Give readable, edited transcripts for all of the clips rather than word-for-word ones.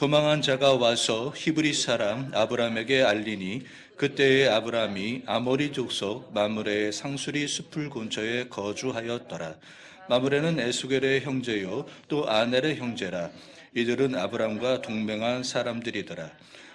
도망한 자가 와서 히브리 사람 아브람에게 알리니 그때의 아브람이 아모리 족속 마므레의 상수리 숲을 근처에 거주하였더라. 마므레는 에스겔의 형제요 또 아넬의 형제라. 이들은 아브람과 동맹한 사람들이더라.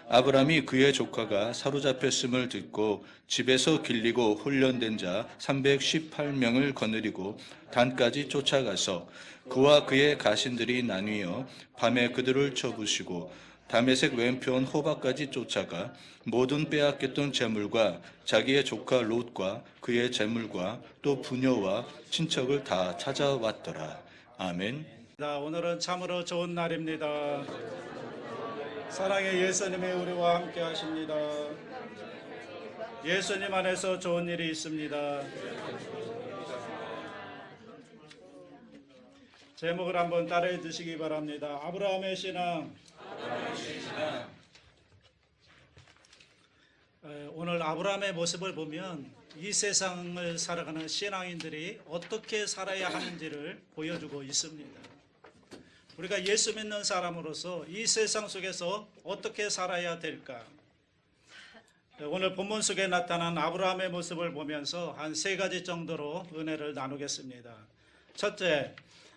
아브람이 그의 조카가 사로잡혔음을 듣고 집에서 길리고 훈련된 자 318명을 거느리고 단까지 쫓아가서 그와 그의 가신들이 나뉘어 밤에 그들을 쳐부시고 다메섹 왼편 호바까지 쫓아가 모든 빼앗겼던 재물과 자기의 조카 롯과 그의 재물과 또 부녀와 친척을 다 찾아왔더라. 아멘. 오늘은 참으로 좋은 날입니다. 사랑의 예수님이 우리와 함께 하십니다. 예수님 안에서 좋은 일이 있습니다. 제목을 한번 따라해 주시기 바랍니다. 아브라함의 신앙. 오늘 아브라함의 모습을 보면 이 세상을 살아가는 신앙인들이 어떻게 살아야 하는지를 보여주고 있습니다. 우리가 예수 믿는 사람으로서 이 세상 속에서 어떻게 살아야 될까? 오늘 본문 속에 나타난 아브라함의 모습을 보면서 한 세 가지 정도로 은혜를 나누겠습니다. 첫째,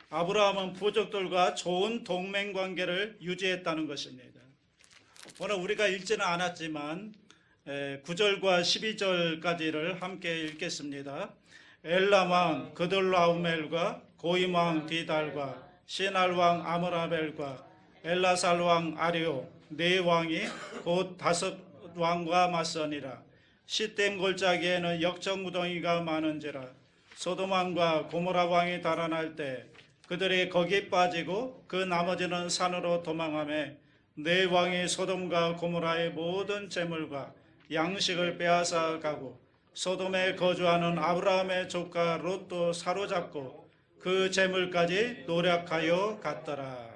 아브라함은 부족들과 좋은 동맹 관계를 유지했다는 것입니다. 오늘 우리가 읽지는 않았지만 9절과 12절까지를 함께 읽겠습니다. 엘람 왕 그돌라우멜과 고임 왕 디달과 시날 왕 아므라벨과 엘라살 왕 아리오 네 왕이 곧 다섯 왕과 맞서니라. 시댐 골짜기에는 역청무덩이가 많은지라. 소돔 왕과 고모라 왕이 달아날 때 그들이 거기 빠지고 그 나머지는 산으로 도망하며 네 왕이 소돔과 고모라의 모든 재물과 양식을 빼앗아 가고 소돔에 거주하는 아브라함의 조카 롯도 사로잡고 그 재물까지 노력하여 갔더라.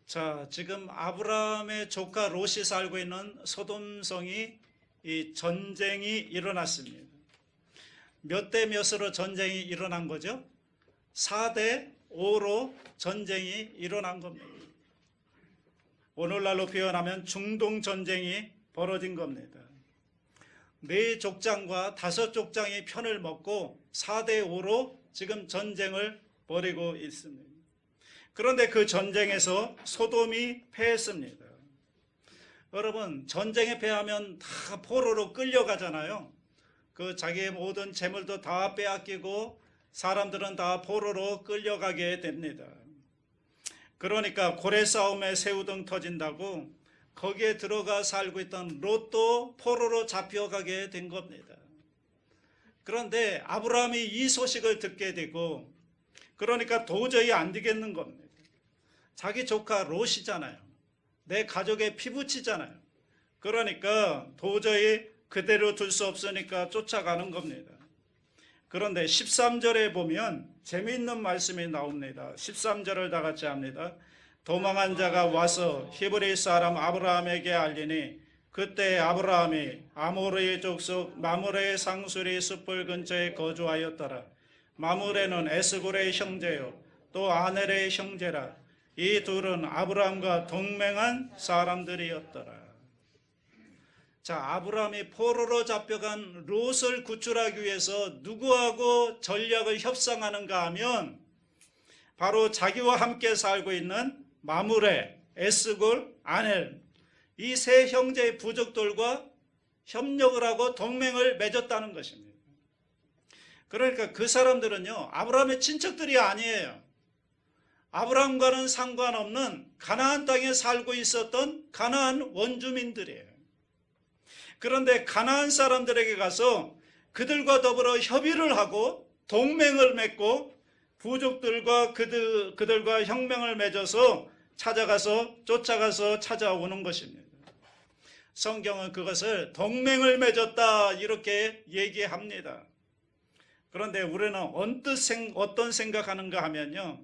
자, 지금 아브라함의 조카 롯이 살고 있는 소돔성이 이 전쟁이 일어났습니다. 몇 대 몇으로 전쟁이 일어난 거죠? 4대 5로 전쟁이 일어난 겁니다. 오늘날로 표현하면 중동 전쟁이 벌어진 겁니다. 네 족장과 다섯 족장이 편을 먹고 4대 5로 지금 전쟁을 벌이고 있습니다. 그런데 그 전쟁에서 소돔이 패했습니다. 여러분, 전쟁에 패하면 다 포로로 끌려가잖아요. 그 자기의 모든 재물도 다 빼앗기고 사람들은 다 포로로 끌려가게 됩니다. 그러니까 고래 싸움에 새우등 터진다고 거기에 들어가 살고 있던 롯도 포로로 잡혀가게 된 겁니다. 그런데 아브라함이 이 소식을 듣게 되고 그러니까 도저히 안 되겠는 겁니다. 자기 조카 롯이잖아요. 내 가족의 피부치잖아요. 그러니까 도저히 그대로 둘 수 없으니까 쫓아가는 겁니다. 그런데 13절에 보면 재미있는 말씀이 나옵니다. 13절을 다 같이 합니다. 도망한 자가 와서 히브리 사람 아브라함에게 알리니 그때 아브라함이 아모르의 족속 마므레의 상수리 숲을 근처에 거주하였더라. 마므레는 에스골의 형제요 또 아넬의 형제라. 이 둘은 아브라함과 동맹한 사람들이었더라. 자, 아브라함이 포로로 잡혀간 롯을 구출하기 위해서 누구하고 전략을 협상하는가 하면 바로 자기와 함께 살고 있는 마므레, 에스골, 아넬 이 세 형제의 부족들과 협력을 하고 동맹을 맺었다는 것입니다. 그러니까 그 사람들은요, 아브라함의 친척들이 아니에요. 아브라함과는 상관없는 가나안 땅에 살고 있었던 가나안 원주민들이에요. 그런데 가나안 사람들에게 가서 그들과 더불어 협의를 하고 동맹을 맺고 부족들과 그들과 혁명을 맺어서 쫓아가서 찾아오는 것입니다. 성경은 그것을 동맹을 맺었다 이렇게 얘기합니다. 그런데 우리는 언뜻 어떤 생각하는가 하면요,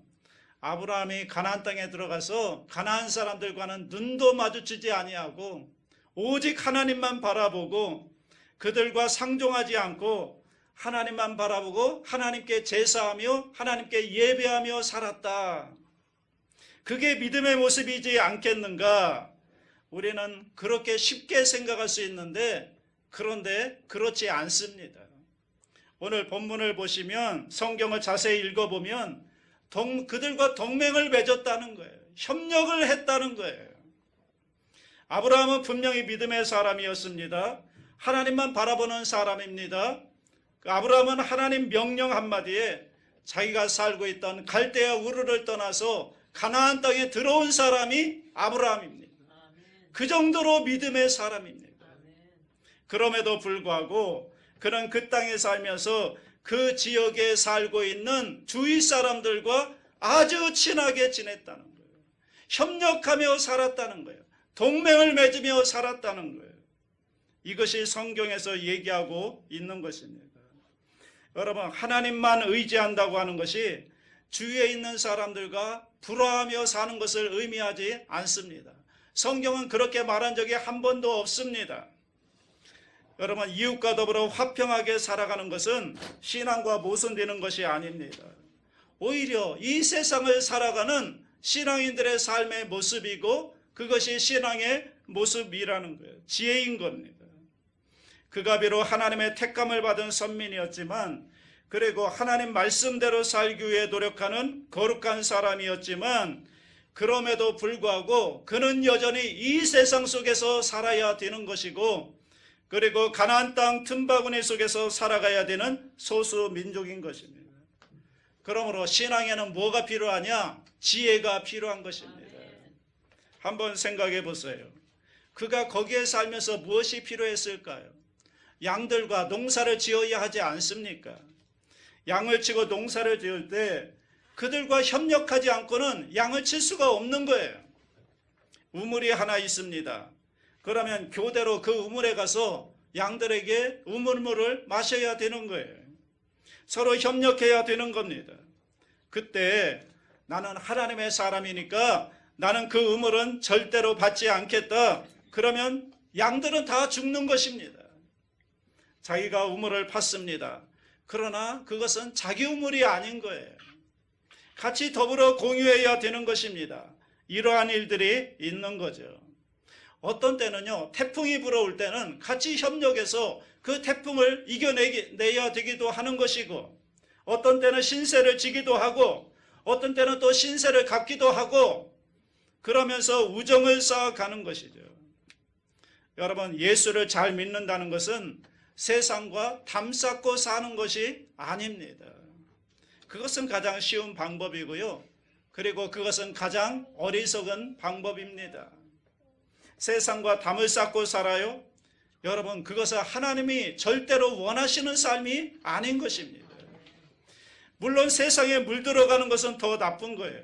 아브라함이 가나안 땅에 들어가서 가나안 사람들과는 눈도 마주치지 아니하고 오직 하나님만 바라보고 그들과 상종하지 않고 하나님만 바라보고 하나님께 제사하며 하나님께 예배하며 살았다. 그게 믿음의 모습이지 않겠는가? 우리는 그렇게 쉽게 생각할 수 있는데 그런데 그렇지 않습니다. 오늘 본문을 보시면 성경을 자세히 읽어보면 그들과 동맹을 맺었다는 거예요. 협력을 했다는 거예요. 아브라함은 분명히 믿음의 사람이었습니다. 하나님만 바라보는 사람입니다. 아브라함은 하나님 명령 한마디에 자기가 살고 있던 갈대아 우르를 떠나서 가나안 땅에 들어온 사람이 아브라함입니다. 그 정도로 믿음의 사람입니다. 그럼에도 불구하고 그는 그 땅에 살면서 그 지역에 살고 있는 주위 사람들과 아주 친하게 지냈다는 거예요. 협력하며 살았다는 거예요. 동맹을 맺으며 살았다는 거예요. 이것이 성경에서 얘기하고 있는 것입니다. 여러분, 하나님만 의지한다고 하는 것이 주위에 있는 사람들과 불화하며 사는 것을 의미하지 않습니다. 성경은 그렇게 말한 적이 한 번도 없습니다. 여러분, 이웃과 더불어 화평하게 살아가는 것은 신앙과 모순되는 것이 아닙니다. 오히려 이 세상을 살아가는 신앙인들의 삶의 모습이고 그것이 신앙의 모습이라는 거예요. 지혜인 겁니다. 그가 비록 하나님의 택감을 받은 선민이었지만, 그리고 하나님 말씀대로 살기 위해 노력하는 거룩한 사람이었지만, 그럼에도 불구하고 그는 여전히 이 세상 속에서 살아야 되는 것이고, 그리고 가나안 땅 틈바구니 속에서 살아가야 되는 소수 민족인 것입니다. 그러므로 신앙에는 뭐가 필요하냐? 지혜가 필요한 것입니다. 한번 생각해 보세요. 그가 거기에 살면서 무엇이 필요했을까요? 양들과 농사를 지어야 하지 않습니까? 양을 치고 농사를 지을 때 그들과 협력하지 않고는 양을 칠 수가 없는 거예요. 우물이 하나 있습니다. 그러면 교대로 그 우물에 가서 양들에게 우물물을 마셔야 되는 거예요. 서로 협력해야 되는 겁니다. 그때 나는 하나님의 사람이니까 나는 그 우물은 절대로 받지 않겠다. 그러면 양들은 다 죽는 것입니다. 자기가 우물을 팠습니다. 그러나 그것은 자기 우물이 아닌 거예요. 같이 더불어 공유해야 되는 것입니다. 이러한 일들이 있는 거죠. 어떤 때는요, 태풍이 불어올 때는 같이 협력해서 그 태풍을 이겨내야 되기도 하는 것이고, 어떤 때는 신세를 지기도 하고, 어떤 때는 또 신세를 갚기도 하고, 그러면서 우정을 쌓아가는 것이죠. 여러분, 예수를 잘 믿는다는 것은 세상과 담쌓고 사는 것이 아닙니다. 그것은 가장 쉬운 방법이고요. 그리고 그것은 가장 어리석은 방법입니다. 세상과 담을 쌓고 살아요? 여러분, 그것은 하나님이 절대로 원하시는 삶이 아닌 것입니다. 물론 세상에 물들어가는 것은 더 나쁜 거예요.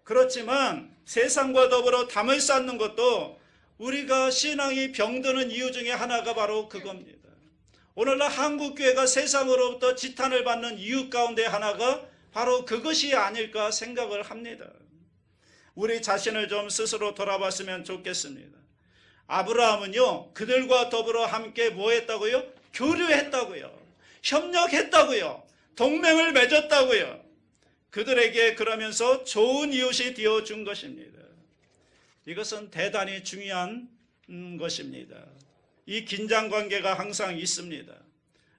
그렇지만 세상과 더불어 담을 쌓는 것도 우리가 신앙이 병드는 이유 중에 하나가 바로 그겁니다. 오늘날 한국교회가 세상으로부터 지탄을 받는 이유 가운데 하나가 바로 그것이 아닐까 생각을 합니다. 우리 자신을 좀 스스로 돌아봤으면 좋겠습니다. 아브라함은요, 그들과 더불어 함께 뭐 했다고요? 교류했다고요. 협력했다고요. 동맹을 맺었다고요. 그들에게 그러면서 좋은 이웃이 되어준 것입니다. 이것은 대단히 중요한 것입니다. 이 긴장관계가 항상 있습니다.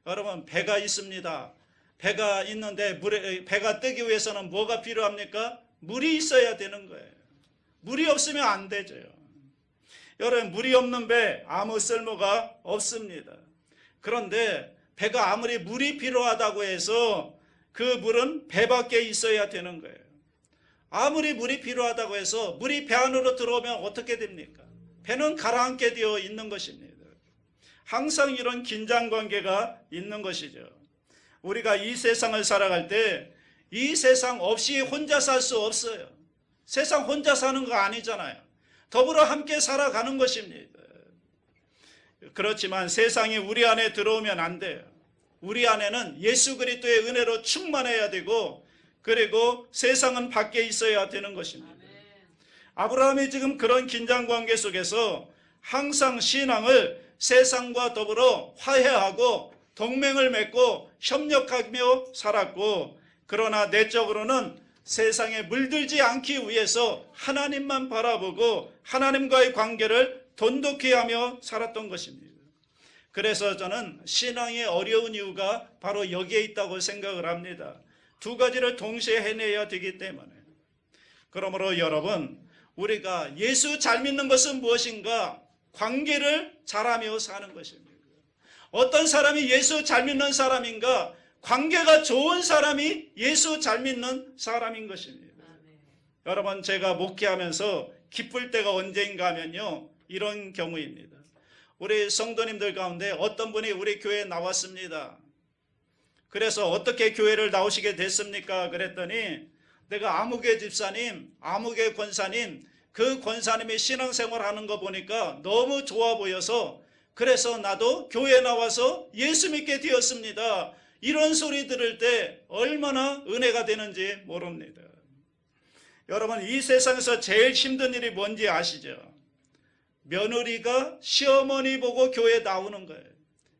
여러분, 배가 있습니다. 배가 있는데 배가 뜨기 위해서는 뭐가 필요합니까? 물이 있어야 되는 거예요. 물이 없으면 안 되죠. 여러분, 물이 없는 배 아무 쓸모가 없습니다. 그런데 배가 아무리 물이 필요하다고 해서 그 물은 배 밖에 있어야 되는 거예요. 아무리 물이 필요하다고 해서 물이 배 안으로 들어오면 어떻게 됩니까? 배는 가라앉게 되어 있는 것입니다. 항상 이런 긴장관계가 있는 것이죠. 우리가 이 세상을 살아갈 때 이 세상 없이 혼자 살 수 없어요. 세상 혼자 사는 거 아니잖아요. 더불어 함께 살아가는 것입니다. 그렇지만 세상이 우리 안에 들어오면 안 돼요. 우리 안에는 예수 그리스도의 은혜로 충만해야 되고, 그리고 세상은 밖에 있어야 되는 것입니다. 아브라함이 지금 그런 긴장관계 속에서 항상 신앙을 세상과 더불어 화해하고 동맹을 맺고 협력하며 살았고, 그러나 내적으로는 세상에 물들지 않기 위해서 하나님만 바라보고 하나님과의 관계를 돈독히 하며 살았던 것입니다. 그래서 저는 신앙이 어려운 이유가 바로 여기에 있다고 생각을 합니다. 두 가지를 동시에 해내야 되기 때문에. 그러므로 여러분, 우리가 예수 잘 믿는 것은 무엇인가? 관계를 잘하며 사는 것입니다. 어떤 사람이 예수 잘 믿는 사람인가? 관계가 좋은 사람이 예수 잘 믿는 사람인 것입니다. 여러분, 제가 목회하면서 기쁠 때가 언제인가 하면요, 이런 경우입니다. 우리 성도님들 가운데 어떤 분이 우리 교회에 나왔습니다. 그래서 어떻게 교회를 나오시게 됐습니까? 그랬더니 내가 아무개 집사님, 아무개 권사님, 그 권사님이 신앙생활하는 거 보니까 너무 좋아 보여서 그래서 나도 교회에 나와서 예수 믿게 되었습니다. 이런 소리 들을 때 얼마나 은혜가 되는지 모릅니다. 여러분, 이 세상에서 제일 힘든 일이 뭔지 아시죠? 며느리가 시어머니 보고 교회에 나오는 거예요.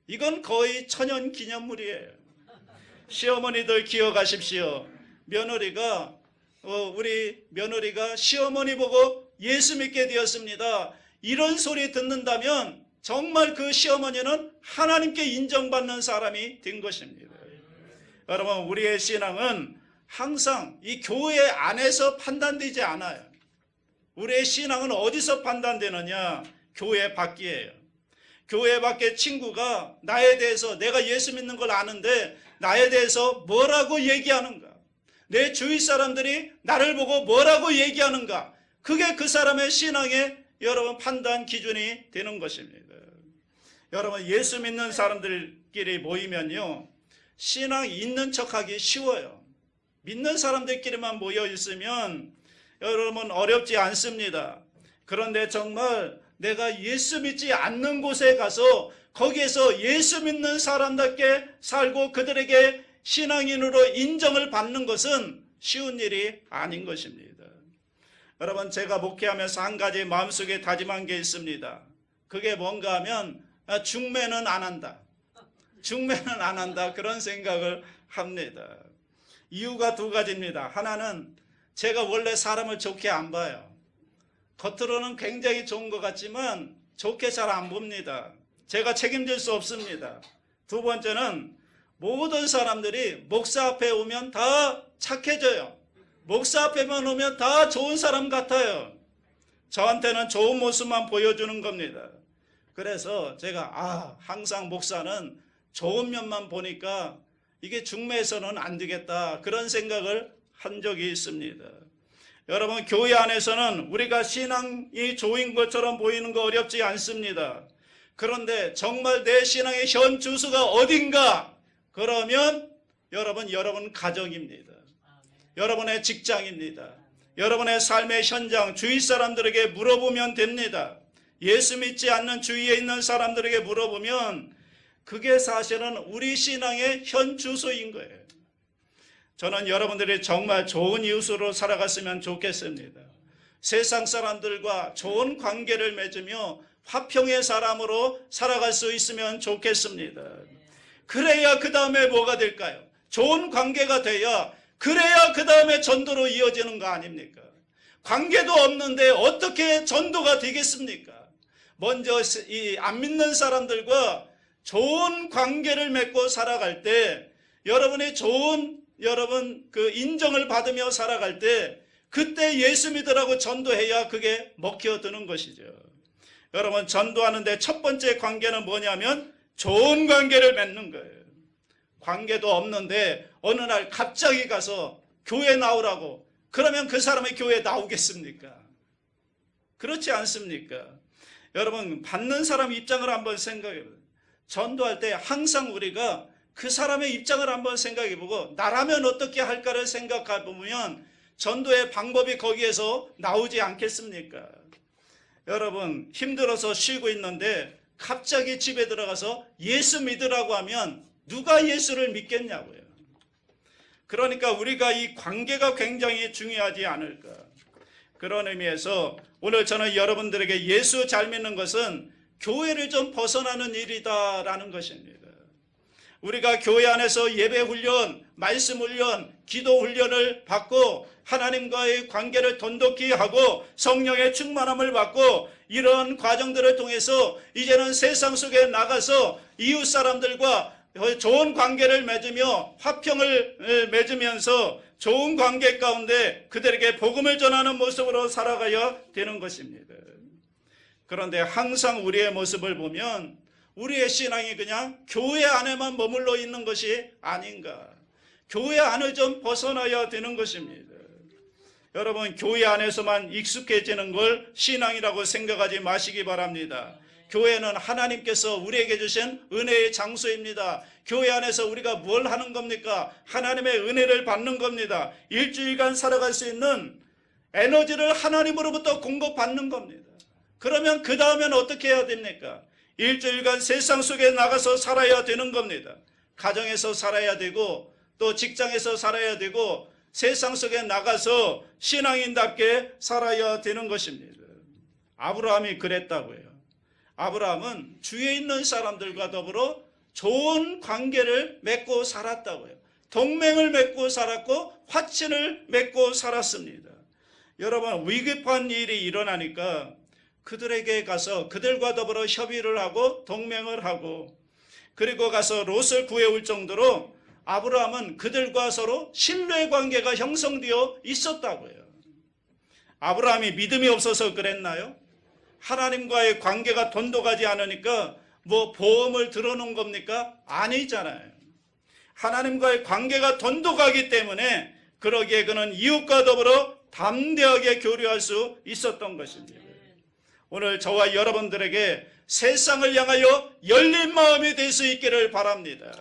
이건 거의 천연 기념물이에요. 시어머니들 기억하십시오. 우리 며느리가 시어머니 보고 예수 믿게 되었습니다. 이런 소리 듣는다면 정말 그 시어머니는 하나님께 인정받는 사람이 된 것입니다. 여러분, 우리의 신앙은 항상 이 교회 안에서 판단되지 않아요. 우리의 신앙은 어디서 판단되느냐? 교회 밖이에요. 교회 밖에 친구가 나에 대해서, 내가 예수 믿는 걸 아는데 나에 대해서 뭐라고 얘기하는가? 내 주위 사람들이 나를 보고 뭐라고 얘기하는가? 그게 그 사람의 신앙의 여러분 판단 기준이 되는 것입니다. 여러분, 예수 믿는 사람들끼리 모이면요, 신앙 있는 척하기 쉬워요. 믿는 사람들끼리만 모여 있으면 여러분 어렵지 않습니다. 그런데 정말 내가 예수 믿지 않는 곳에 가서 거기에서 예수 믿는 사람답게 살고 그들에게 신앙인으로 인정을 받는 것은 쉬운 일이 아닌 것입니다. 여러분, 제가 목회하면서 한 가지 마음속에 다짐한 게 있습니다. 그게 뭔가 하면 중매는 안 한다. 중매는 안 한다. 그런 생각을 합니다. 이유가 두 가지입니다. 하나는 제가 원래 사람을 좋게 안 봐요. 겉으로는 굉장히 좋은 것 같지만 좋게 잘 안 봅니다. 제가 책임질 수 없습니다. 두 번째는 모든 사람들이 목사 앞에 오면 다 착해져요. 목사 앞에만 오면 다 좋은 사람 같아요. 저한테는 좋은 모습만 보여주는 겁니다. 그래서 제가 항상 목사는 좋은 면만 보니까 이게 중매해서는 안 되겠다, 그런 생각을 한 적이 있습니다. 여러분, 교회 안에서는 우리가 신앙이 좋은 것처럼 보이는 거 어렵지 않습니다. 그런데 정말 내 신앙의 현 주소가 어딘가? 그러면 여러분 가정입니다. 여러분의 직장입니다. 여러분의 삶의 현장, 주위 사람들에게 물어보면 됩니다. 예수 믿지 않는 주위에 있는 사람들에게 물어보면 그게 사실은 우리 신앙의 현 주소인 거예요. 저는 여러분들이 정말 좋은 이웃으로 살아갔으면 좋겠습니다. 세상 사람들과 좋은 관계를 맺으며 화평의 사람으로 살아갈 수 있으면 좋겠습니다. 그래야 그 다음에 뭐가 될까요? 좋은 관계가 돼야, 그래야 그 다음에 전도로 이어지는 거 아닙니까? 관계도 없는데 어떻게 전도가 되겠습니까? 먼저 이 안 믿는 사람들과 좋은 관계를 맺고 살아갈 때, 여러분이 좋은 그 인정을 받으며 살아갈 때, 그때 예수 믿으라고 전도해야 그게 먹혀드는 것이죠. 여러분, 전도하는데 첫 번째 관계는 뭐냐면 좋은 관계를 맺는 거예요. 관계도 없는데 어느 날 갑자기 가서 교회 나오라고, 그러면 그 사람이 교회에 나오겠습니까? 그렇지 않습니까? 여러분, 받는 사람 입장을 한번 생각해보세요. 전도할 때 항상 우리가 그 사람의 입장을 한번 생각해보고 나라면 어떻게 할까를 생각해보면 전도의 방법이 거기에서 나오지 않겠습니까? 여러분, 힘들어서 쉬고 있는데 갑자기 집에 들어가서 예수 믿으라고 하면 누가 예수를 믿겠냐고요. 그러니까 우리가 이 관계가 굉장히 중요하지 않을까. 그런 의미에서 오늘 저는 여러분들에게 예수 잘 믿는 것은 교회를 좀 벗어나는 일이다라는 것입니다. 우리가 교회 안에서 예배 훈련, 말씀 훈련, 기도 훈련을 받고 하나님과의 관계를 돈독히 하고 성령의 충만함을 받고 이런 과정들을 통해서 이제는 세상 속에 나가서 이웃 사람들과 좋은 관계를 맺으며 화평을 맺으면서 좋은 관계 가운데 그들에게 복음을 전하는 모습으로 살아가야 되는 것입니다. 그런데 항상 우리의 모습을 보면 우리의 신앙이 그냥 교회 안에만 머물러 있는 것이 아닌가. 교회 안을 좀 벗어나야 되는 것입니다. 여러분, 교회 안에서만 익숙해지는 걸 신앙이라고 생각하지 마시기 바랍니다. 교회는 하나님께서 우리에게 주신 은혜의 장소입니다. 교회 안에서 우리가 뭘 하는 겁니까? 하나님의 은혜를 받는 겁니다. 일주일간 살아갈 수 있는 에너지를 하나님으로부터 공급받는 겁니다. 그러면 그 다음엔 어떻게 해야 됩니까? 일주일간 세상 속에 나가서 살아야 되는 겁니다. 가정에서 살아야 되고 또 직장에서 살아야 되고 세상 속에 나가서 신앙인답게 살아야 되는 것입니다. 아브라함이 그랬다고요. 아브라함은 주위에 있는 사람들과 더불어 좋은 관계를 맺고 살았다고요. 동맹을 맺고 살았고 화친을 맺고 살았습니다. 여러분, 위급한 일이 일어나니까 그들에게 가서 그들과 더불어 협의를 하고 동맹을 하고 그리고 가서 롯을 구해올 정도로 아브라함은 그들과 서로 신뢰 관계가 형성되어 있었다고요. 아브라함이 믿음이 없어서 그랬나요? 하나님과의 관계가 돈독하지 않으니까 뭐 보험을 들어놓은 겁니까? 아니잖아요. 하나님과의 관계가 돈독하기 때문에 그러기에 그는 이웃과 더불어 담대하게 교류할 수 있었던 것입니다. 오늘 저와 여러분들에게 세상을 향하여 열린 마음이 될 수 있기를 바랍니다.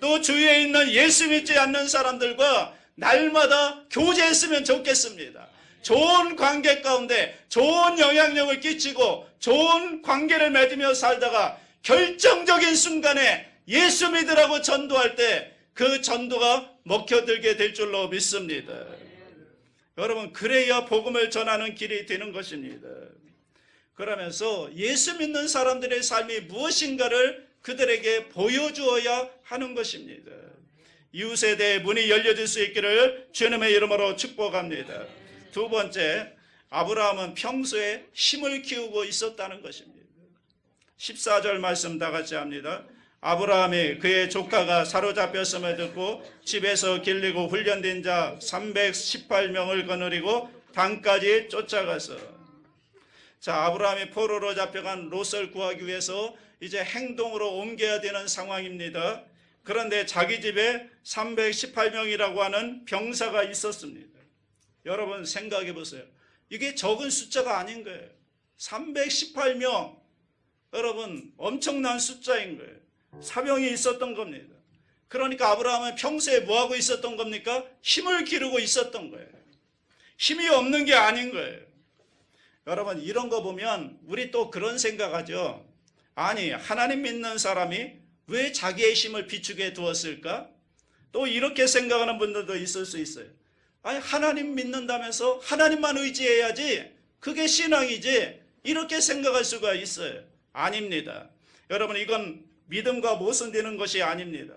또 주위에 있는 예수 믿지 않는 사람들과 날마다 교제했으면 좋겠습니다. 좋은 관계 가운데 좋은 영향력을 끼치고 좋은 관계를 맺으며 살다가 결정적인 순간에 예수 믿으라고 전도할 때 그 전도가 먹혀들게 될 줄로 믿습니다. 여러분, 그래야 복음을 전하는 길이 되는 것입니다. 그러면서 예수 믿는 사람들의 삶이 무엇인가를 그들에게 보여주어야 하는 것입니다. 이웃에 대해 문이 열려질 수 있기를 주님의 이름으로 축복합니다. 두 번째, 아브라함은 평소에 힘을 키우고 있었다는 것입니다. 14절 말씀 다 같이 합니다. 아브라함이 그의 조카가 사로잡혔음을 듣고 집에서 길리고 훈련된 자 318명을 거느리고 단까지 쫓아가서, 자, 아브라함이 포로로 잡혀간 롯을 구하기 위해서 이제 행동으로 옮겨야 되는 상황입니다. 그런데 자기 집에 318명이라고 하는 병사가 있었습니다. 여러분 생각해 보세요. 이게 적은 숫자가 아닌 거예요. 318명. 여러분 엄청난 숫자인 거예요. 사병이 있었던 겁니다. 그러니까 아브라함은 평소에 뭐하고 있었던 겁니까? 힘을 기르고 있었던 거예요. 힘이 없는 게 아닌 거예요. 여러분 이런 거 보면 우리 또 그런 생각하죠. 아니, 하나님 믿는 사람이 왜 자기의 힘을 비축해 두었을까? 또 이렇게 생각하는 분들도 있을 수 있어요. 아니, 하나님 믿는다면서 하나님만 의지해야지, 그게 신앙이지, 이렇게 생각할 수가 있어요. 아닙니다. 여러분, 이건 믿음과 모순되는 것이 아닙니다.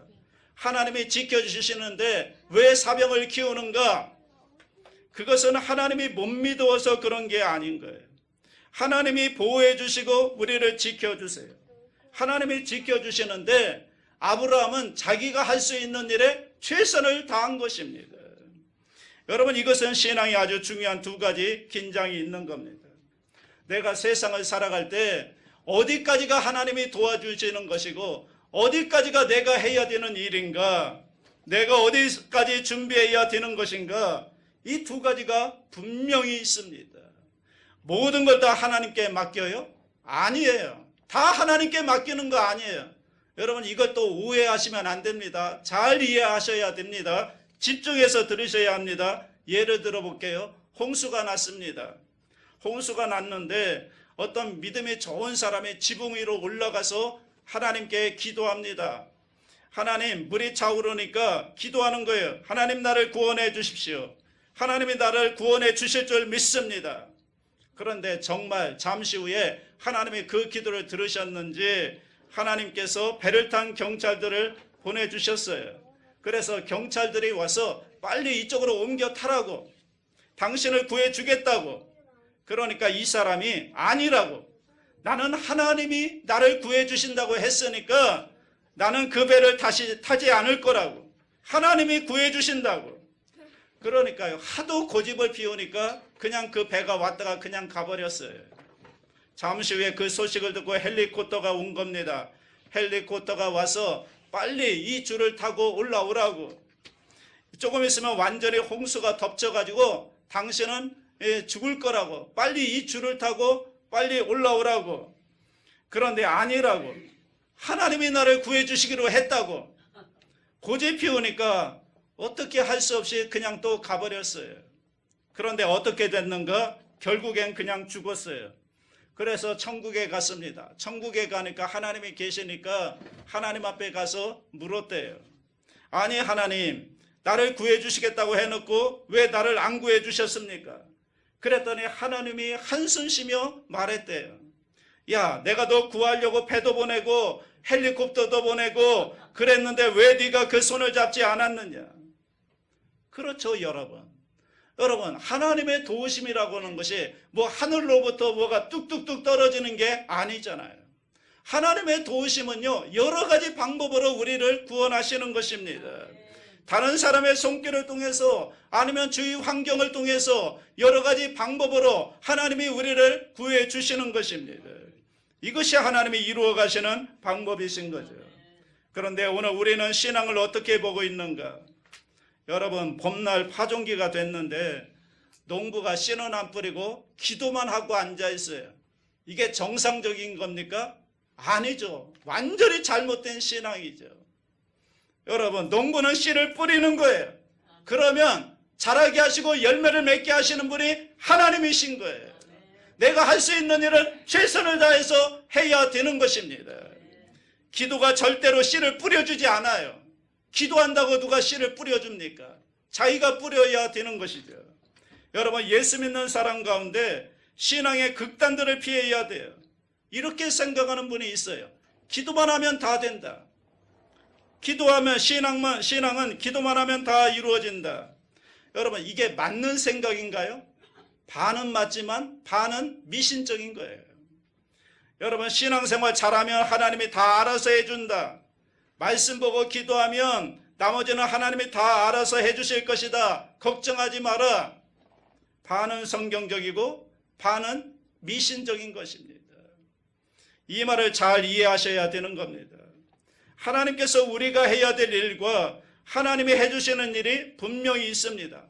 하나님이 지켜주시는데 왜 사병을 키우는가? 그것은 하나님이 못 믿어서 그런 게 아닌 거예요. 하나님이 보호해 주시고 우리를 지켜주세요. 하나님이 지켜주시는데 아브라함은 자기가 할 수 있는 일에 최선을 다한 것입니다. 여러분, 이것은 신앙이 아주 중요한 두 가지 긴장이 있는 겁니다. 내가 세상을 살아갈 때 어디까지가 하나님이 도와주시는 것이고 어디까지가 내가 해야 되는 일인가, 내가 어디까지 준비해야 되는 것인가, 이 두 가지가 분명히 있습니다. 모든 걸 다 하나님께 맡겨요? 아니에요. 다 하나님께 맡기는 거 아니에요. 여러분 이것도 오해하시면 안 됩니다. 잘 이해하셔야 됩니다. 집중해서 들으셔야 합니다. 예를 들어 볼게요. 홍수가 났습니다. 홍수가 났는데 어떤 믿음이 좋은 사람이 지붕 위로 올라가서 하나님께 기도합니다. 하나님, 물이 차오르니까 기도하는 거예요. 하나님, 나를 구원해 주십시오. 하나님이 나를 구원해 주실 줄 믿습니다. 그런데 정말 잠시 후에 하나님이 그 기도를 들으셨는지 하나님께서 배를 탄 경찰들을 보내주셨어요. 그래서 경찰들이 와서 빨리 이쪽으로 옮겨 타라고, 당신을 구해주겠다고. 그러니까 이 사람이 아니라고, 나는 하나님이 나를 구해주신다고 했으니까 나는 그 배를 다시 타지 않을 거라고, 하나님이 구해주신다고. 그러니까요, 하도 고집을 피우니까 그냥 그 배가 왔다가 그냥 가버렸어요. 잠시 후에 그 소식을 듣고 헬리콥터가 온 겁니다. 헬리콥터가 와서 빨리 이 줄을 타고 올라오라고, 조금 있으면 완전히 홍수가 덮쳐가지고 당신은 죽을 거라고, 빨리 이 줄을 타고 빨리 올라오라고. 그런데 아니라고, 하나님이 나를 구해주시기로 했다고 고집 피우니까 어떻게 할 수 없이 그냥 또 가버렸어요. 그런데 어떻게 됐는가? 결국엔 그냥 죽었어요. 그래서 천국에 갔습니다. 천국에 가니까 하나님이 계시니까 하나님 앞에 가서 물었대요. 아니 하나님, 나를 구해주시겠다고 해놓고 왜 나를 안 구해주셨습니까? 그랬더니 하나님이 한숨 쉬며 말했대요. 야, 내가 너 구하려고 배도 보내고 헬리콥터도 보내고 그랬는데 왜 네가 그 손을 잡지 않았느냐? 그렇죠, 여러분. 여러분, 하나님의 도우심이라고 하는 것이 뭐 하늘로부터 뭐가 뚝뚝뚝 떨어지는 게 아니잖아요. 하나님의 도우심은요, 여러 가지 방법으로 우리를 구원하시는 것입니다. 다른 사람의 손길을 통해서, 아니면 주위 환경을 통해서 여러 가지 방법으로 하나님이 우리를 구해 주시는 것입니다. 이것이 하나님이 이루어 가시는 방법이신 거죠. 그런데 오늘 우리는 신앙을 어떻게 보고 있는가? 여러분, 봄날 파종기가 됐는데 농부가 씨는 안 뿌리고 기도만 하고 앉아 있어요. 이게 정상적인 겁니까? 아니죠. 완전히 잘못된 신앙이죠. 여러분, 농부는 씨를 뿌리는 거예요. 그러면 자라게 하시고 열매를 맺게 하시는 분이 하나님이신 거예요. 내가 할 수 있는 일은 최선을 다해서 해야 되는 것입니다. 기도가 절대로 씨를 뿌려주지 않아요. 기도한다고 누가 씨를 뿌려줍니까? 자기가 뿌려야 되는 것이죠. 여러분, 예수 믿는 사람 가운데 신앙의 극단들을 피해야 돼요. 이렇게 생각하는 분이 있어요. 기도만 하면 다 된다. 기도하면 신앙은 기도만 하면 다 이루어진다. 여러분, 이게 맞는 생각인가요? 반은 맞지만 반은 미신적인 거예요. 여러분, 신앙생활 잘하면 하나님이 다 알아서 해준다. 말씀 보고 기도하면 나머지는 하나님이 다 알아서 해주실 것이다. 걱정하지 마라. 반은 성경적이고 반은 미신적인 것입니다. 이 말을 잘 이해하셔야 되는 겁니다. 하나님께서 우리가 해야 될 일과 하나님이 해주시는 일이 분명히 있습니다.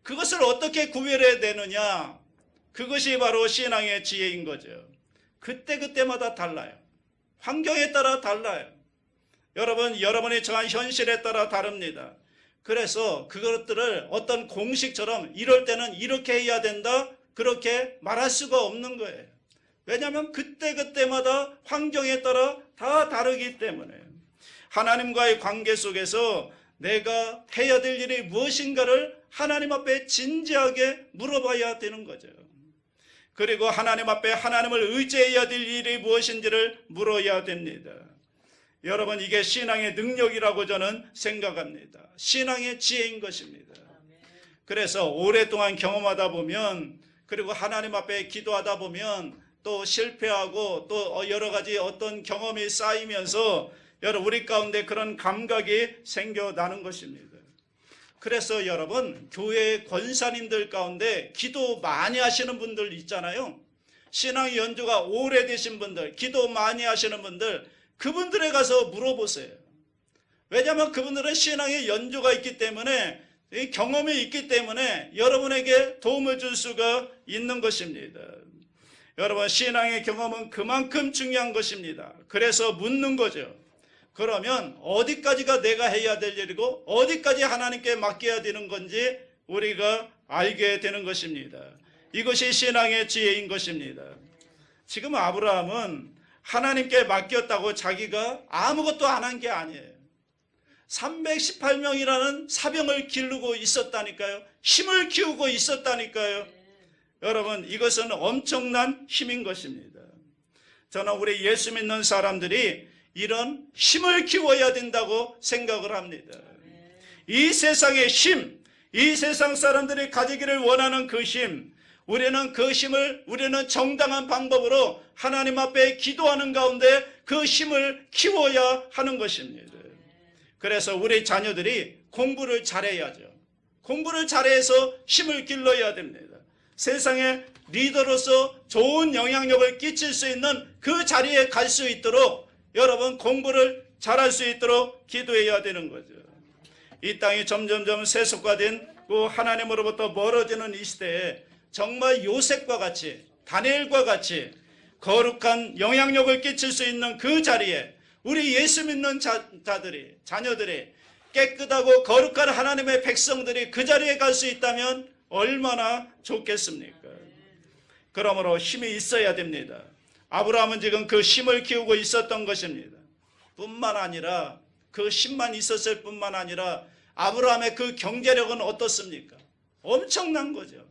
그것을 어떻게 구별해야 되느냐? 그것이 바로 신앙의 지혜인 거죠. 그때그때마다 달라요. 환경에 따라 달라요. 여러분이 처한 현실에 따라 다릅니다. 그래서 그것들을 어떤 공식처럼 이럴 때는 이렇게 해야 된다, 그렇게 말할 수가 없는 거예요. 왜냐하면 그때그때마다 환경에 따라 다 다르기 때문에. 하나님과의 관계 속에서 내가 해야 될 일이 무엇인가를 하나님 앞에 진지하게 물어봐야 되는 거죠. 그리고 하나님 앞에 하나님을 의지해야 될 일이 무엇인지를 물어야 됩니다. 여러분, 이게 신앙의 능력이라고 저는 생각합니다. 신앙의 지혜인 것입니다. 그래서 오랫동안 경험하다 보면, 그리고 하나님 앞에 기도하다 보면 또 실패하고 또 여러 가지 어떤 경험이 쌓이면서 우리 가운데 그런 감각이 생겨나는 것입니다. 그래서 여러분, 교회 권사님들 가운데 기도 많이 하시는 분들 있잖아요. 신앙 연주가 오래되신 분들, 기도 많이 하시는 분들, 그분들에 가서 물어보세요. 왜냐하면 그분들은 신앙의 연주가 있기 때문에, 경험이 있기 때문에 여러분에게 도움을 줄 수가 있는 것입니다. 여러분, 신앙의 경험은 그만큼 중요한 것입니다. 그래서 묻는 거죠. 그러면 어디까지가 내가 해야 될 일이고 어디까지 하나님께 맡겨야 되는 건지 우리가 알게 되는 것입니다. 이것이 신앙의 지혜인 것입니다. 지금 아브라함은 하나님께 맡겼다고 자기가 아무것도 안 한 게 아니에요. 318명이라는 사병을 기르고 있었다니까요. 힘을 키우고 있었다니까요. 여러분, 이것은 엄청난 힘인 것입니다. 저는 우리 예수 믿는 사람들이 이런 힘을 키워야 된다고 생각을 합니다. 이 세상의 힘, 이 세상 사람들이 가지기를 원하는 그 힘, 우리는 그 힘을 우리는 정당한 방법으로 하나님 앞에 기도하는 가운데 그 힘을 키워야 하는 것입니다. 그래서 우리 자녀들이 공부를 잘해야죠. 공부를 잘해서 힘을 길러야 됩니다. 세상의 리더로서 좋은 영향력을 끼칠 수 있는 그 자리에 갈 수 있도록 여러분 공부를 잘할 수 있도록 기도해야 되는 거죠. 이 땅이 점점점 세속화된 하나님으로부터 멀어지는 이 시대에 정말 요셉과 같이 다니엘과 같이 거룩한 영향력을 끼칠 수 있는 그 자리에 우리 예수 믿는 자들이 자녀들이 깨끗하고 거룩한 하나님의 백성들이 그 자리에 갈 수 있다면 얼마나 좋겠습니까? 그러므로 힘이 있어야 됩니다. 아브라함은 지금 그 힘을 키우고 있었던 것입니다. 뿐만 아니라 그 힘만 있었을 뿐만 아니라 아브라함의 그 경제력은 어떻습니까? 엄청난 거죠.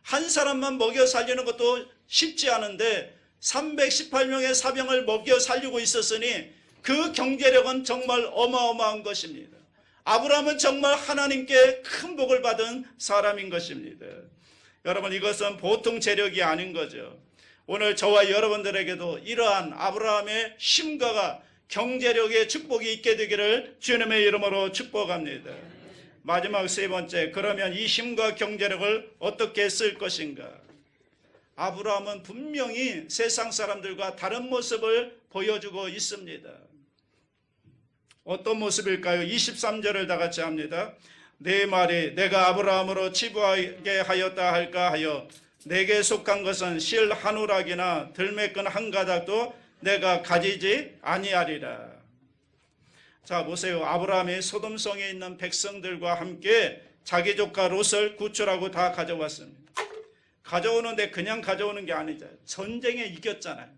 한 사람만 먹여 살리는 것도 쉽지 않은데 318명의 사병을 먹여 살리고 있었으니 그 경제력은 정말 어마어마한 것입니다. 아브라함은 정말 하나님께 큰 복을 받은 사람인 것입니다. 여러분 이것은 보통 재력이 아닌 거죠. 오늘 저와 여러분들에게도 이러한 아브라함의 힘과 경제력의 축복이 있게 되기를 주님의 이름으로 축복합니다. 마지막 세 번째, 그러면 이 힘과 경제력을 어떻게 쓸 것인가? 아브라함은 분명히 세상 사람들과 다른 모습을 보여주고 있습니다. 어떤 모습일까요? 23절을 다 같이 합니다. 내 말이 내가 아브라함으로 치부하게 하였다 할까 하여 내게 속한 것은 실 한 우락이나 들매끈 한 가닥도 내가 가지지 아니하리라. 자 보세요. 아브라함이 소돔성에 있는 백성들과 함께 자기 조카 롯을 구출하고 다 가져왔습니다. 가져오는데 그냥 가져오는 게 아니죠. 전쟁에 이겼잖아요.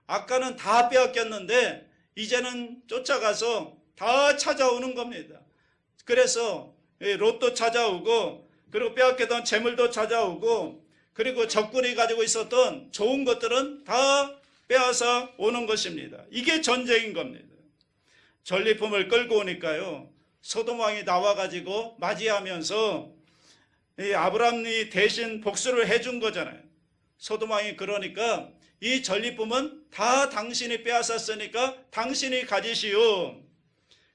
아까는 다 빼앗겼는데 이제는 쫓아가서 다 찾아오는 겁니다. 그래서 롯도 찾아오고 그리고 빼앗겼던 재물도 찾아오고 그리고 적군이 가지고 있었던 좋은 것들은 다 빼앗아 오는 것입니다. 이게 전쟁인 겁니다. 전리품을 끌고 오니까요. 소돔 왕이 나와가지고 맞이하면서 이 아브라함이 대신 복수를 해준 거잖아요. 소돔 왕이 그러니까 이 전리품은 다 당신이 빼앗았으니까 당신이 가지시오.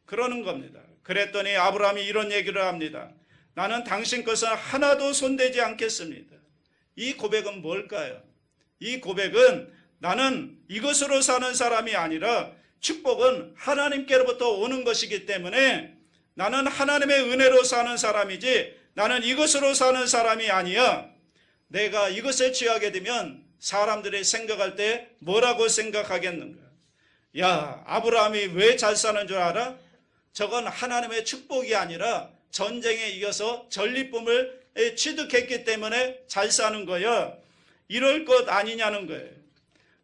그러는 겁니다. 그랬더니 아브라함이 이런 얘기를 합니다. 나는 당신 것은 하나도 손대지 않겠습니다. 이 고백은 뭘까요? 이 고백은 나는 이것으로 사는 사람이 아니라 축복은 하나님께로부터 오는 것이기 때문에 나는 하나님의 은혜로 사는 사람이지 나는 이것으로 사는 사람이 아니야. 내가 이것을 취하게 되면 사람들이 생각할 때 뭐라고 생각하겠는가? 야, 아브라함이 왜 잘 사는 줄 알아? 저건 하나님의 축복이 아니라 전쟁에 이겨서 전리품을 취득했기 때문에 잘 사는 거야. 이럴 것 아니냐는 거예요.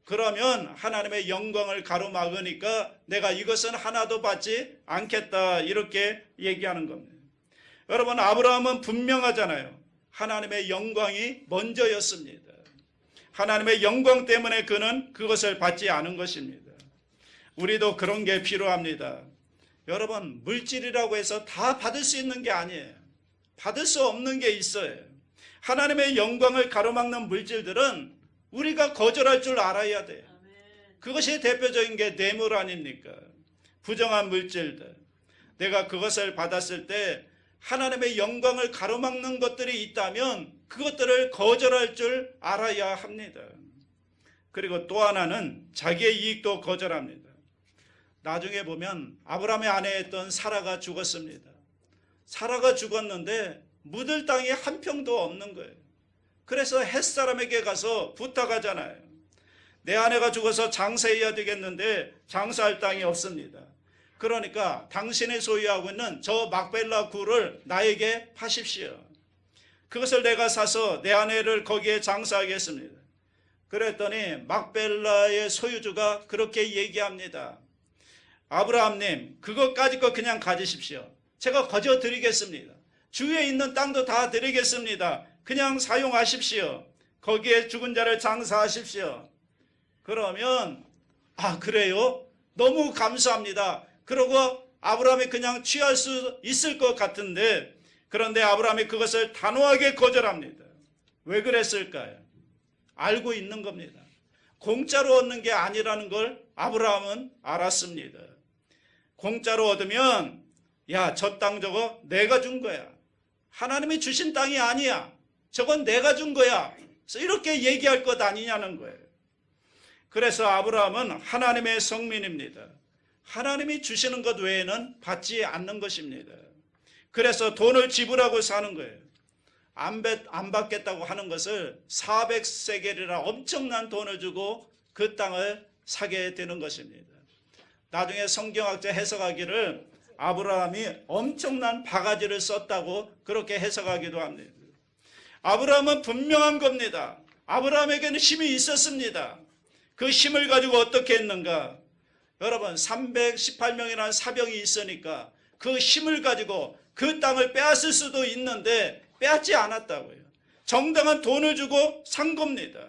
그러면 하나님의 영광을 가로막으니까 내가 이것은 하나도 받지 않겠다 이렇게 얘기하는 겁니다. 여러분 아브라함은 분명하잖아요. 하나님의 영광이 먼저였습니다. 하나님의 영광 때문에 그는 그것을 받지 않은 것입니다. 우리도 그런 게 필요합니다. 여러분 물질이라고 해서 다 받을 수 있는 게 아니에요. 받을 수 없는 게 있어요. 하나님의 영광을 가로막는 물질들은 우리가 거절할 줄 알아야 돼요. 그것이 대표적인 게 뇌물 아닙니까? 부정한 물질들. 내가 그것을 받았을 때 하나님의 영광을 가로막는 것들이 있다면 그것들을 거절할 줄 알아야 합니다. 그리고 또 하나는 자기의 이익도 거절합니다. 나중에 보면 아브라함의 아내였던 사라가 죽었습니다. 사라가 죽었는데 묻을 땅이 한 평도 없는 거예요. 그래서 햇사람에게 가서 부탁하잖아요. 내 아내가 죽어서 장사해야 되겠는데 장사할 땅이 없습니다. 그러니까 당신이 소유하고 있는 저 막벨라 굴을 나에게 파십시오. 그것을 내가 사서 내 아내를 거기에 장사하겠습니다. 그랬더니 막벨라의 소유주가 그렇게 얘기합니다. 아브라함님 그것까지 거 그냥 가지십시오. 제가 거저 드리겠습니다. 주위에 있는 땅도 다 드리겠습니다. 그냥 사용하십시오. 거기에 죽은 자를 장사하십시오. 그러면 아 그래요? 너무 감사합니다. 그러고 아브라함이 그냥 취할 수 있을 것 같은데, 그런데 아브라함이 그것을 단호하게 거절합니다. 왜 그랬을까요? 알고 있는 겁니다. 공짜로 얻는 게 아니라는 걸 아브라함은 알았습니다. 공짜로 얻으면 야, 저 땅 저거 내가 준 거야. 하나님이 주신 땅이 아니야. 저건 내가 준 거야. 그래서 이렇게 얘기할 것 아니냐는 거예요. 그래서 아브라함은 하나님의 성민입니다. 하나님이 주시는 것 외에는 받지 않는 것입니다. 그래서 돈을 지불하고 사는 거예요. 안 받겠다고 하는 것을 400세겔이라 엄청난 돈을 주고 그 땅을 사게 되는 것입니다. 나중에 성경학자 해석하기를 아브라함이 엄청난 바가지를 썼다고 그렇게 해석하기도 합니다. 아브라함은 분명한 겁니다. 아브라함에게는 힘이 있었습니다. 그 힘을 가지고 어떻게 했는가? 여러분, 318명이라는 사병이 있으니까 그 힘을 가지고 그 땅을 빼앗을 수도 있는데 빼앗지 않았다고요. 정당한 돈을 주고 산 겁니다.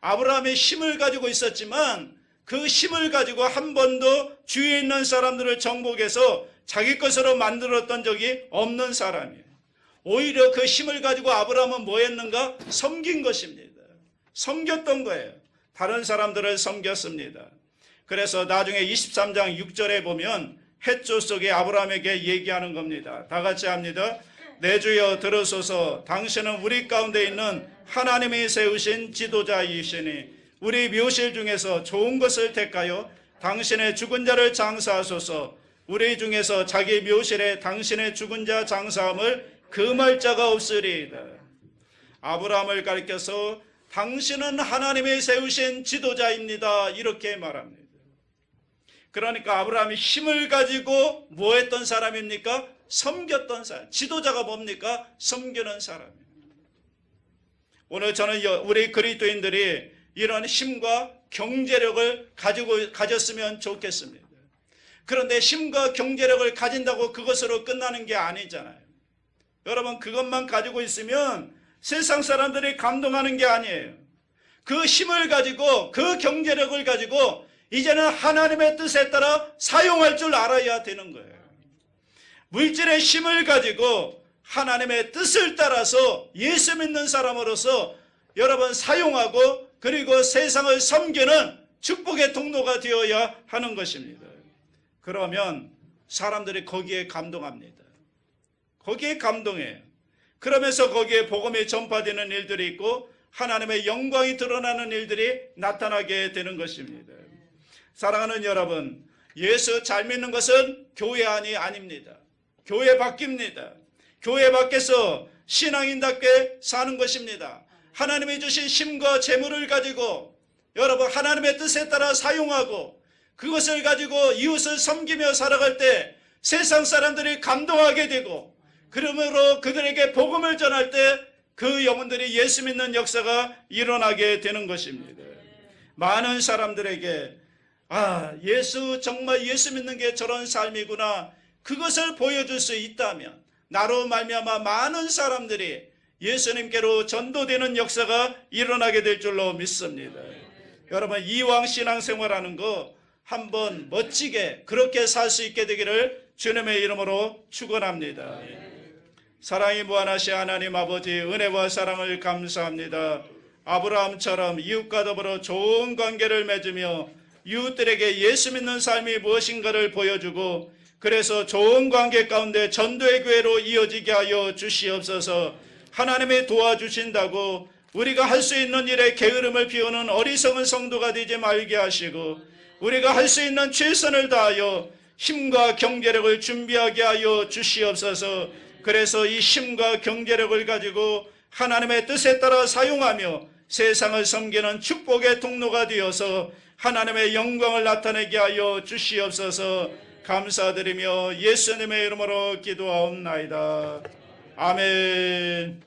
아브라함이 힘을 가지고 있었지만 그 힘을 가지고 한 번도 주위에 있는 사람들을 정복해서 자기 것으로 만들었던 적이 없는 사람이에요. 오히려 그 힘을 가지고 아브라함은 뭐 했는가? 섬긴 것입니다. 섬겼던 거예요. 다른 사람들을 섬겼습니다. 그래서 나중에 23장 6절에 보면 헷조 속에 아브라함에게 얘기하는 겁니다. 다 같이 합니다. 내 주여 들으소서. 당신은 우리 가운데 있는 하나님이 세우신 지도자이시니 우리 묘실 중에서 좋은 것을 택하여 당신의 죽은 자를 장사하소서. 우리 중에서 자기 묘실에 당신의 죽은 자 장사함을 금할 자가 없으리이다. 아브라함을 가리켜서 당신은 하나님이 세우신 지도자입니다. 이렇게 말합니다. 그러니까 아브라함이 힘을 가지고 뭐 했던 사람입니까? 섬겼던 사람. 지도자가 뭡니까? 섬기는 사람이에요. 오늘 저는 우리 그리스도인들이 이런 힘과 경제력을 가졌으면 좋겠습니다. 그런데 힘과 경제력을 가진다고 그것으로 끝나는 게 아니잖아요. 여러분, 그것만 가지고 있으면 세상 사람들이 감동하는 게 아니에요. 그 힘을 가지고, 그 경제력을 가지고 이제는 하나님의 뜻에 따라 사용할 줄 알아야 되는 거예요. 물질의 힘을 가지고 하나님의 뜻을 따라서 예수 믿는 사람으로서 여러분 사용하고 그리고 세상을 섬기는 축복의 통로가 되어야 하는 것입니다. 그러면 사람들이 거기에 감동합니다. 거기에 감동해요. 그러면서 거기에 복음이 전파되는 일들이 있고 하나님의 영광이 드러나는 일들이 나타나게 되는 것입니다. 사랑하는 여러분, 예수 잘 믿는 것은 교회 안이 아닙니다. 교회 밖입니다. 교회 밖에서 신앙인답게 사는 것입니다. 하나님이 주신 힘과 재물을 가지고 여러분 하나님의 뜻에 따라 사용하고 그것을 가지고 이웃을 섬기며 살아갈 때 세상 사람들이 감동하게 되고 그러므로 그들에게 복음을 전할 때 그 영혼들이 예수 믿는 역사가 일어나게 되는 것입니다. 많은 사람들에게 예수 정말 예수 믿는 게 저런 삶이구나 그것을 보여줄 수 있다면 나로 말미암아 많은 사람들이 예수님께로 전도되는 역사가 일어나게 될 줄로 믿습니다. 여러분 이왕 신앙생활하는 거 한번 멋지게 그렇게 살 수 있게 되기를 주님의 이름으로 축원합니다. 사랑이 무한하신 하나님 아버지 은혜와 사랑을 감사합니다. 아브라함처럼 이웃과 더불어 좋은 관계를 맺으며 이웃들에게 예수 믿는 삶이 무엇인가를 보여주고 그래서 좋은 관계 가운데 전도의 교회로 이어지게 하여 주시옵소서. 하나님이 도와주신다고 우리가 할 수 있는 일에 게으름을 피우는 어리석은 성도가 되지 말게 하시고 우리가 할 수 있는 최선을 다하여 힘과 경제력을 준비하게 하여 주시옵소서. 그래서 이 힘과 경제력을 가지고 하나님의 뜻에 따라 사용하며 세상을 섬기는 축복의 통로가 되어서 하나님의 영광을 나타내게 하여 주시옵소서. 감사드리며 예수님의 이름으로 기도하옵나이다. 아멘.